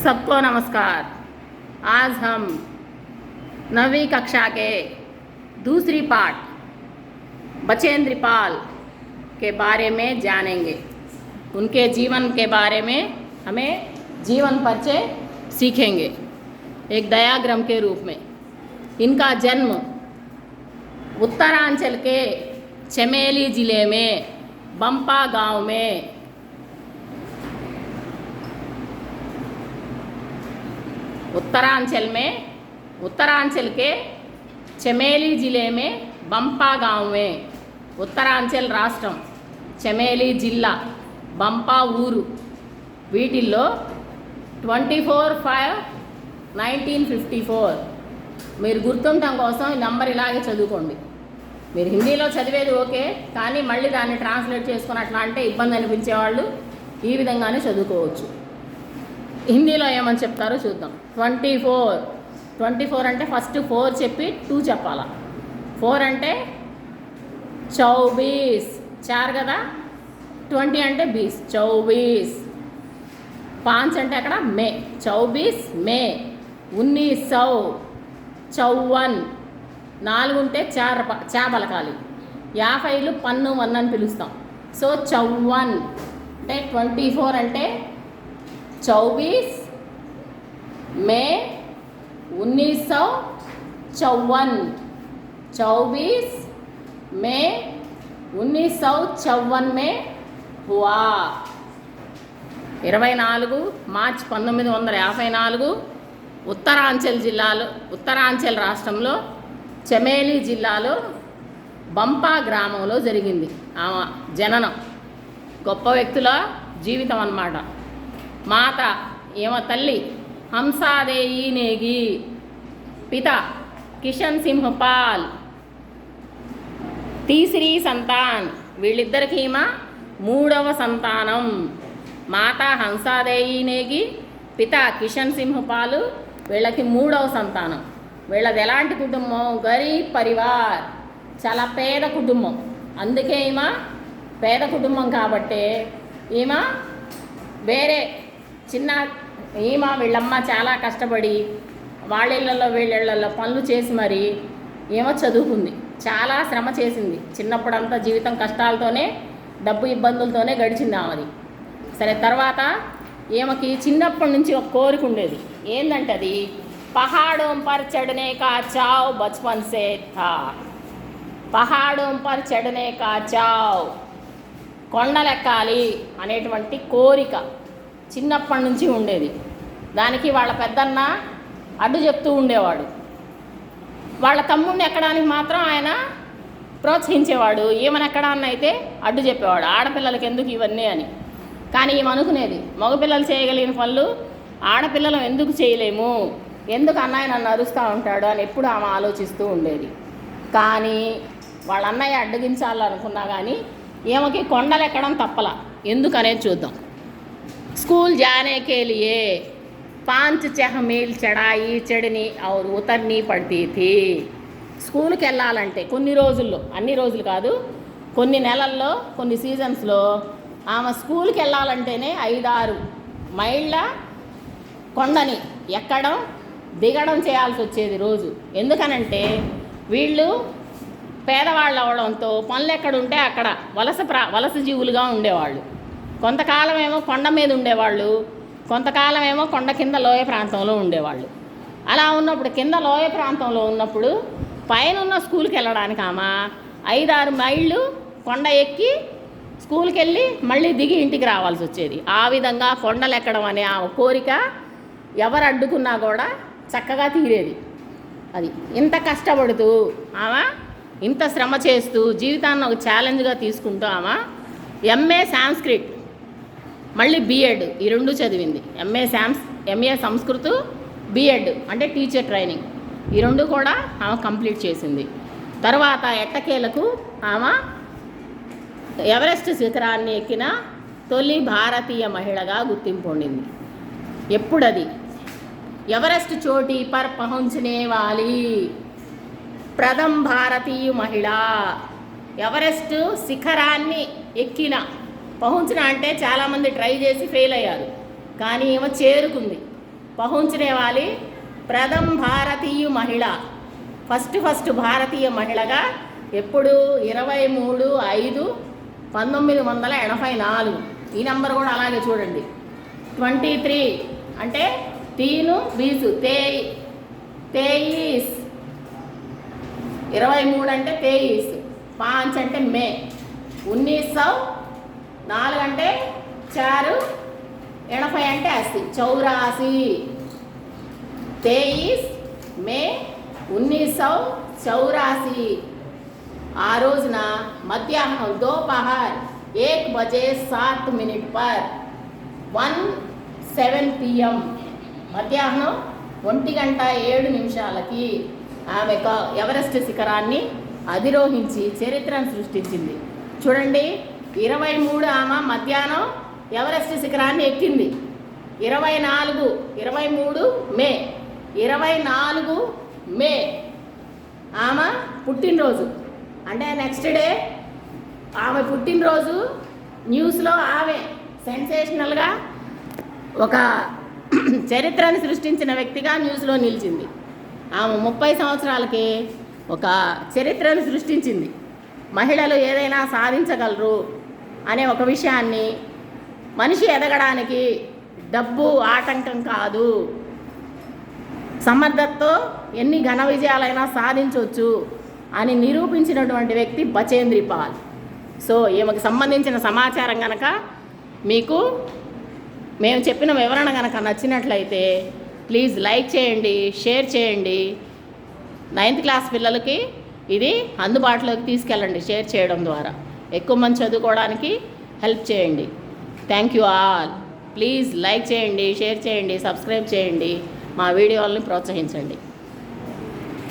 सबको नमस्कार। आज हम 9वीं कक्षा के दूसरी पाठ बचेंद्र पाल के बारे में जानेंगे। उनके जीवन के बारे में हमें जीवन परिचय सीखेंगे एक डायग्राम के रूप में। इनका जन्म उत्तरांचल के चमेली ज़िले में बंपा गांव में उत्तरांचल के चमेली జిల్లా में बंपा गांव में उत्तरांचल రాష్ట్రం చమేలి జిల్లా బంపా ఊరు వీటిల్లో 24/5/1954 మీరు గుర్తుండటం కోసం ఈ నంబర్ ఇలాగే చదువుకోండి. మీరు హిందీలో చదివేది ఓకే, కానీ మళ్ళీ దాన్ని ట్రాన్స్లేట్ చేసుకుని అట్లా అంటే ఇబ్బంది అనిపించేవాళ్ళు ఈ విధంగానే చదువుకోవచ్చు. హిందీలో ఏమని చెప్తారో చూద్దాం. 24 అంటే ఫస్ట్ 4 చెప్పి 2 చెప్పాలా. 4 అంటే 24 4 కదా, 20 అంటే 20 24. 5 అంటే అక్కడ మే 24 మే 1954. 4 ఉంటే చా పలకాలి. 50లు పన్ను 1 అని పిలుస్తాం. సో 54 అంటే 24 అంటే 24 మే 1954. 24 మే 1954 में हुआ. 24 మార్చి 1954 ఉత్తరాంచల్ రాష్ట్రంలో చమేలి జిల్లాలో బంపా గ్రామంలో జరిగింది ఆమె జననం. గొప్ప వ్యక్తుల జీవితం అన్నమాట. మాత ఏమ తల్లి హంసాదేయి నేగి, పిత కిషన్ సింహ్ పాల్, తీసరీ సంతాన్. వీళ్ళిద్దరికి ఈమె 3వ సంతానం. మాత హంసాదేయి నేగి, పిత కిషన్ సింహ్ పాలు, వీళ్ళకి 3వ సంతానం. వీళ్ళది ఎలాంటి కుటుంబం? గరీబ్ పరివార్, చాలా పేద కుటుంబం. అందుకే ఈమె పేద కుటుంబం కాబట్టే ఈమె వేరే వీళ్ళమ్మ చాలా కష్టపడి వాళ్ళిళ్ళల్లో వీళ్ళిళ్ళల్లో పనులు చేసి మరి ఏమో చదువుకుంది. చాలా శ్రమ చేసింది. చిన్నప్పుడంతా జీవితం కష్టాలతోనే, డబ్బు ఇబ్బందులతోనే గడిచింది ఆమెది. సరే, తర్వాత ఈమెకి చిన్నప్పటి నుంచి ఒక కోరిక ఉండేది. ఏంటంటే అది పహాడోం పర్ చడనే కా చావ్ బచ్పన్ సే థా. పహాడోం పర్ చడనే కా చావ్, కొండలెక్కాలి అనేటువంటి కోరిక చిన్నప్పటి నుంచి ఉండేది. దానికి వాళ్ళ పెద్దన్న అడ్డు చెప్తూ ఉండేవాడు. వాళ్ళ తమ్ముడిని ఎక్కడానికి మాత్రం ఆయన ప్రోత్సహించేవాడు. ఈమెను ఎక్కడాన్ని అయితే అడ్డు చెప్పేవాడు. ఆడపిల్లలకి ఎందుకు ఇవన్నీ అని. కానీ ఈమె అనుకునేది, మగపిల్లలు చేయగలిగిన పనులు ఆడపిల్లలు ఎందుకు చేయలేము, ఎందుకు అన్నయ్య నన్ను అరుస్తూ ఉంటాడు అని ఎప్పుడు ఆమె ఆలోచిస్తూ ఉండేది. కానీ వాళ్ళ అన్నయ్య అడ్డగించాలనుకున్నా కానీ ఈమెకి కొండలు ఎక్కడం తప్పలా. ఎందుకనేది చూద్దాం. स्कूल जाने के लिए 5-6 मील चढ़ाई चढ़नी और उतरनी पड़ती थी. స్కూల్కి వెళ్ళాలంటే కొన్ని రోజుల్లో, అన్ని రోజులు కాదు, కొన్ని నెలల్లో, కొన్ని సీజన్స్లో ఆమె స్కూల్కి వెళ్ళాలంటేనే 5-6 మైళ్ళ కొండని ఎక్కడం దిగడం చేయాల్సి వచ్చేది రోజు. ఎందుకనంటే వీళ్ళు పేదవాళ్ళు అవడంతో పనులు ఎక్కడుంటే అక్కడ వలస జీవులుగా ఉండేవాళ్ళు. కొంతకాలం ఏమో కొండ మీద ఉండేవాళ్ళు, కొంతకాలం ఏమో కొండ కింద లోయ ప్రాంతంలో ఉండేవాళ్ళు. అలా ఉన్నప్పుడు కింద లోయ ప్రాంతంలో ఉన్నప్పుడు పైన ఉన్న స్కూల్కి వెళ్ళడానికి ఆమె 5-6 మైళ్ళు కొండ ఎక్కి స్కూల్కి వెళ్ళి మళ్ళీ దిగి ఇంటికి రావాల్సి వచ్చేది. ఆ విధంగా కొండలు ఎక్కడం అనే ఆ కోరిక ఎవరు అడ్డుకున్నా కూడా చక్కగా తీరేది. అది ఇంత కష్టపడుతూ ఆమె ఇంత శ్రమ చేస్తూ జీవితాన్ని ఒక ఛాలెంజ్గా తీసుకుంటూ ఆమె ఎంఏ సాంస్క్రిట్ మళ్ళీ బీఎడ్ ఈ 2 చదివింది. ఎంఏ సంస్కృత్, బీఎడ్ అంటే టీచర్ ట్రైనింగ్, ఈ 2 కూడా ఆమె కంప్లీట్ చేసింది. తర్వాత ఎట్టకేలకు ఆమె ఎవరెస్ట్ శిఖరాన్ని ఎక్కిన తొలి భారతీయ మహిళగా గుర్తింపు పొందింది. ఎప్పుడది? ఎవరెస్ట్ చోటీ పర్ పహుంచనే వాలి ప్రథమ భారతీయ మహిళ. ఎవరెస్ట్ శిఖరాన్ని ఎక్కిన, పహుంచిన అంటే చాలామంది ట్రై చేసి ఫెయిల్ అయ్యారు, కానీ ఈమె చేరుకుంది. పహుంచనే వాలి ప్రథమ భారతీయ మహిళ, ఫస్ట్ భారతీయ మహిళగా ఎప్పుడు 23/5/1984. ఈ నెంబర్ కూడా అలాగే చూడండి. 23 అంటే తీను బీసు తేయిస్, 23 అంటే తేయిస్, 5 అంటే మే, 1904 అంటే 4, 80 అంటే 80, 84. 23 మే 1984. ఆ రోజున మధ్యాహ్నం దోపహర్ 1:07 पर 1:07 PM మధ్యాహ్నం 1:07 ఆమె ఎవరెస్ట్ శిఖరాన్ని అధిరోహించి చరిత్రను సృష్టించింది. చూడండి, 23 ఆమె మధ్యాహ్నం ఎవరెస్ట్ శిఖరాన్ని ఎక్కింది. 23 మే 24 మే ఆమె పుట్టినరోజు. అంటే నెక్స్ట్ డే ఆమె పుట్టినరోజు న్యూస్లో ఆమె సెన్సేషనల్గా ఒక చరిత్రను సృష్టించిన వ్యక్తిగా న్యూస్లో నిలిచింది. ఆమె 30 సంవత్సరాలకి ఒక చరిత్రను సృష్టించింది. మహిళలు ఏదైనా సాధించగలరు అనే ఒక విషయాన్ని, మనిషి ఎదగడానికి డబ్బు ఆటంకం కాదు, సమర్థతతో ఎన్ని ఘన విజయాలైనా సాధించవచ్చు అని నిరూపించినటువంటి వ్యక్తి బచేంద్రి పాల్. సో ఈమెకు సంబంధించిన సమాచారం కనుక మీకు మేము చెప్పిన వివరణ కనుక నచ్చినట్లయితే ప్లీజ్ లైక్ చేయండి, షేర్ చేయండి. 9th క్లాస్ పిల్లలకి ఇది అందుబాటులోకి తీసుకెళ్ళండి షేర్ చేయడం ద్వారా. ఎక్కువ మంది చదువుకోవడానికి హెల్ప్ చేయండి. Thank you all. Please like చేయండి, షేర్ చేయండి, సబ్స్క్రైబ్ చేయండి, మా వీడియోలని ప్రోత్సహించండి.